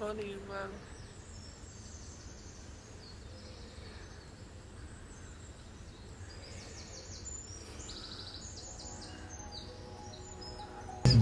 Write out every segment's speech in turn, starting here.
funny as well.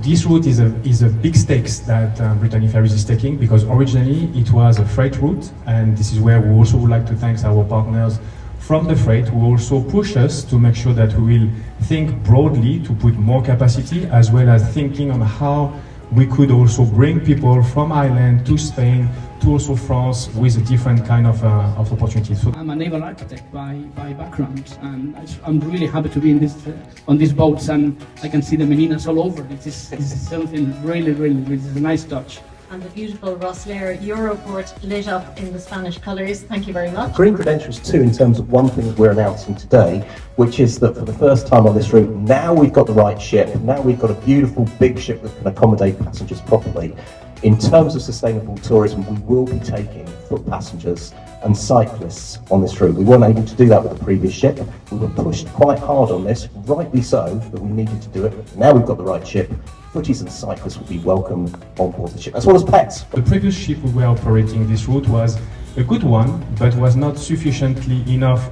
This route is a big stakes that Brittany Ferries is taking, because originally it was a freight route, and this is where we also would like to thank our partners from the freight who also push us to make sure that we will think broadly to put more capacity, as well as thinking on how we could also bring people from Ireland to Spain, to also France, with a different kind of opportunities. So I'm a naval architect by background, and I'm really happy to be in on these boats, and I can see the meninas all over. This is something really, this is a nice touch. And the beautiful Rosslar Europort lit up in the Spanish colours. Thank you very much. Green credentials too, in terms of one thing that we're announcing today, which is that for the first time on this route, now we've got the right ship, now we've got a beautiful big ship that can accommodate passengers properly. In terms of sustainable tourism, we will be taking foot passengers and cyclists on this route. We weren't able to do that with the previous ship. We were pushed quite hard on this, rightly so, that we needed to do it. Now we've got the right ship. Footies and cyclists will be welcome on board the ship, as well as pets. the previous ship we were operating this route was a good one, but was not sufficiently enough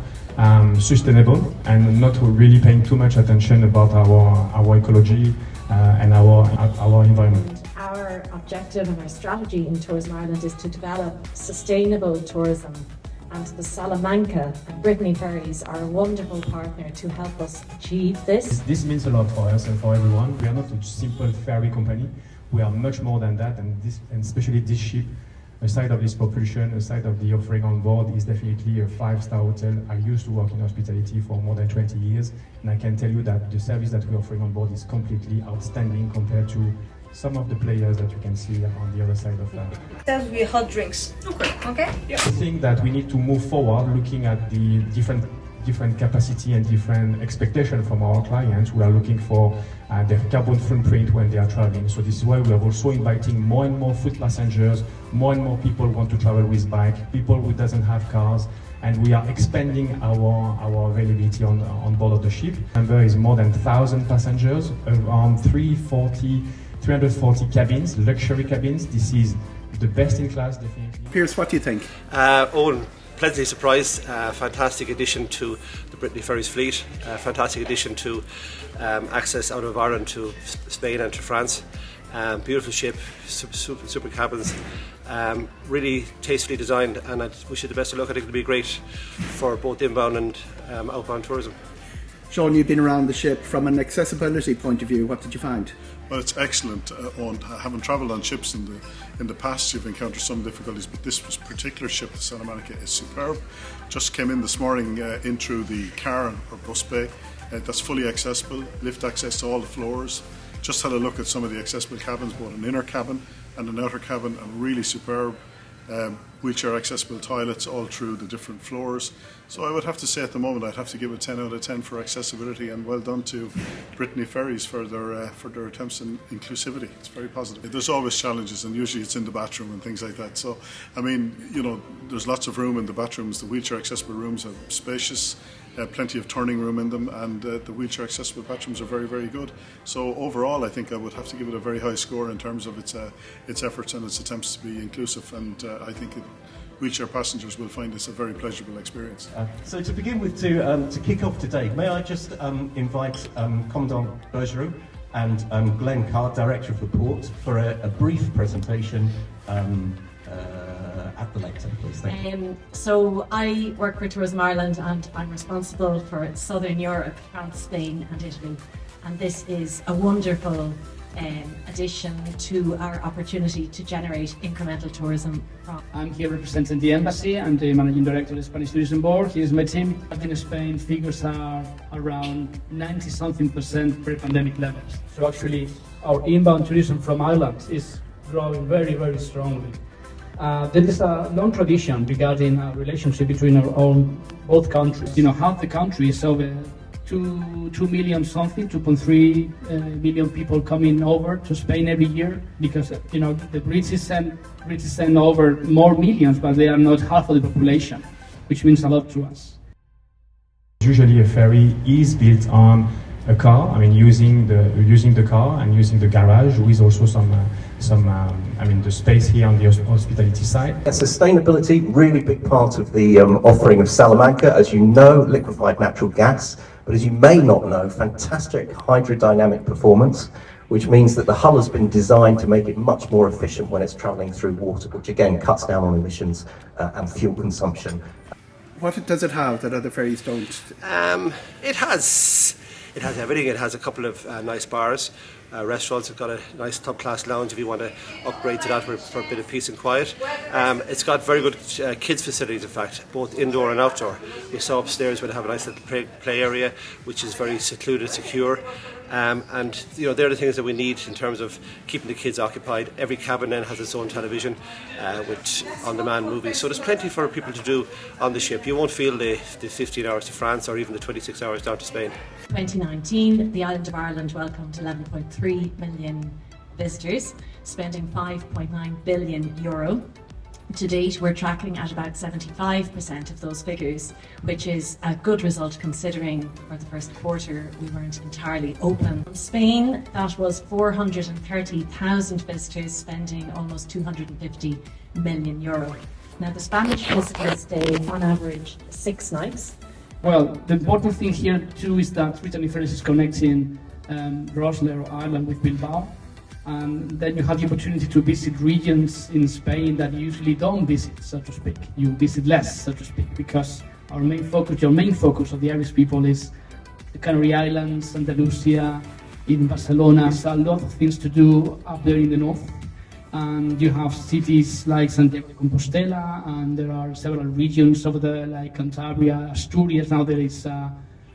sustainable, and not really paying too much attention about our ecology and our environment. Our objective and our strategy in Tourism Ireland is to develop sustainable tourism, and the Salamanca and Brittany Ferries are a wonderful partner to help us achieve this. This means a lot for us and for everyone. We are not a simple ferry company. We are much more than that, and especially this ship, aside of this propulsion, aside of the offering on board, is definitely a 5-star hotel. I used to work in hospitality for more than 20 years, and I can tell you that the service that we're offering on board is completely outstanding compared to some of the players that you can see on the other side of that. There will be hot drinks. Okay. I think that we need to move forward looking at the different capacity and different expectation from our clients who are looking for their carbon footprint when they are traveling. So this is why we are also inviting more and more foot passengers, more and more people want to travel with bike, people who doesn't have cars, and we are expanding our availability on board of the ship. The number is more than 1,000 passengers, around 340 cabins, luxury cabins. This is the best in class, definitely. Piers, what do you think? Eoghan, pleasantly surprised. Fantastic addition to the Brittany Ferries fleet. Fantastic addition to access out of Ireland to Spain and to France. Beautiful ship, super cabins. Really tastefully designed, and I wish you the best of luck. I think it'll be great for both inbound and outbound tourism. Sean, you've been around the ship. From an accessibility point of view, what did you find? Well, it's excellent. Having travelled on ships in the past, you've encountered some difficulties, but this particular ship, the Salamanca, is superb. Just came in this morning in through the car or bus bay. That's fully accessible, lift access to all the floors. Just had a look at some of the accessible cabins, both an inner cabin and an outer cabin, and really superb. Wheelchair accessible toilets all through the different floors. So I would have to say at the moment I'd have to give it 10 out of 10 for accessibility, and well done to Brittany Ferries for their attempts in inclusivity. It's very positive. There's always challenges, and usually it's in the bathroom and things like that. So I mean, you know, there's lots of room in the bathrooms. The wheelchair accessible rooms are spacious. Plenty of turning room in them, and the wheelchair accessible bathrooms are very good. So overall I think I would have to give it a very high score in terms of its efforts and its attempts to be inclusive, and I think wheelchair passengers will find this a very pleasurable experience. So to begin with, to kick off today, may I just invite Commandant Bergeron and Glenn Carr, Director of the Port, for a brief presentation at the lectern, please. Thank you. So I work for Tourism Ireland, and I'm responsible for Southern Europe, France, Spain and Italy. And this is a wonderful addition to our opportunity to generate incremental tourism. I'm here representing the embassy. I'm the Managing Director of the Spanish Tourism Board. Here's my team. In Spain, figures are around 90-something% pre-pandemic levels. So actually, our inbound tourism from Ireland is growing very strongly. There is a long tradition regarding our relationship between our own both countries. You know, half the country is over 2 million something, 2.3 million people coming over to Spain every year, because you know the British send over more millions, but they are not half of the population, which means a lot to us. Usually a ferry is built on a car. I mean, using the car and using the garage with also the space here on the hospitality side. Sustainability, really big part of the offering of Salamanca. As you know, liquefied natural gas, but as you may not know, fantastic hydrodynamic performance, which means that the hull has been designed to make it much more efficient when it's travelling through water, which again cuts down on emissions and fuel consumption. What does it have that other ferries don't? It has everything. It has a couple of nice bars, restaurants. It's got a nice top-class lounge if you want to upgrade to that for a bit of peace and quiet. It's got very good kids facilities, in fact, both indoor and outdoor. We saw upstairs where they have a nice little play area, which is very secluded, secure. And they're the things that we need in terms of keeping the kids occupied. Every cabin then has its own television with on-demand movies. So there's plenty for people to do on the ship. You won't feel the 15 hours to France or even the 26 hours down to Spain. 2019, the island of Ireland welcomed 11.3 million visitors, spending €5.9 billion. To date, we're tracking at about 75% of those figures, which is a good result considering for the first quarter we weren't entirely open. From Spain, that was 430,000 visitors, spending almost €250 million. Now, the Spanish visitors stay on average 6 nights. Well, the important thing here too is that Brittany Ferries is connecting Rosslar Island with Bilbao. And then you have the opportunity to visit regions in Spain that you usually don't visit, so to speak. You visit less, so to speak, because your main focus of the Irish people is the Canary Islands, Andalusia, even Barcelona. There's a lot of things to do up there in the north. And you have cities like Santiago de Compostela, and there are several regions over there like Cantabria, Asturias. Now there is a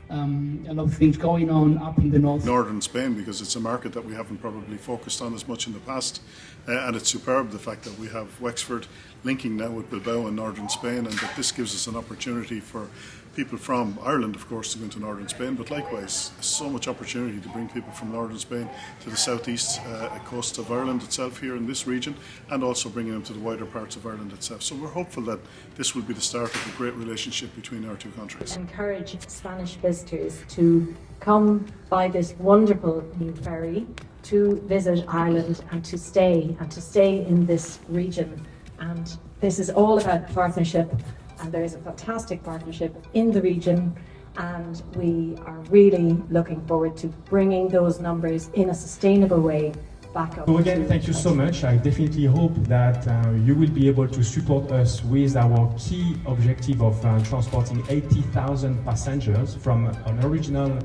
lot of things going on up in the north. Northern Spain, because it's a market that we haven't probably focused on as much in the past, and it's superb the fact that we have Wexford linking now with Bilbao in northern Spain, and that this gives us an opportunity for people from Ireland, of course, to go into northern Spain, but likewise so much opportunity to bring people from northern Spain to the southeast coast of Ireland itself here in this region, and also bringing them to the wider parts of Ireland itself. So we're hopeful that this will be the start of a great relationship between our two countries. Encourage Spanish visitors to come by this wonderful new ferry to visit Ireland and to stay in this region. And this is all about partnership, and there is a fantastic partnership in the region, and we are really looking forward to bringing those numbers in a sustainable way back up. So again, thank you so much. I definitely hope that you will be able to support us with our key objective of transporting 80,000 passengers from an original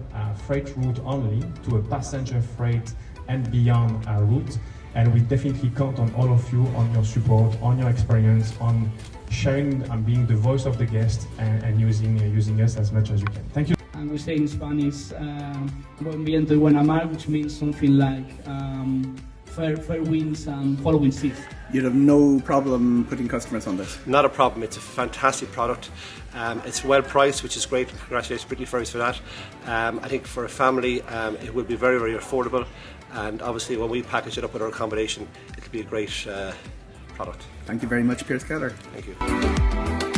freight route only to a passenger freight and beyond route. And we definitely count on all of you, on your support, on your experience, on sharing and being the voice of the guest and using us as much as you can. Thank you. And we say in Spanish, buen viento y buena mar, which means something like fair winds and following seas. You'd have no problem putting customers on this? Not a problem. It's a fantastic product. It's well priced, which is great. Congratulations, Brittany Ferries, for that. I think for a family, it will be very, very affordable. And obviously, when we package it up with our accommodation, it'll be a great product. Thank you very much, Piers Keller. Thank you.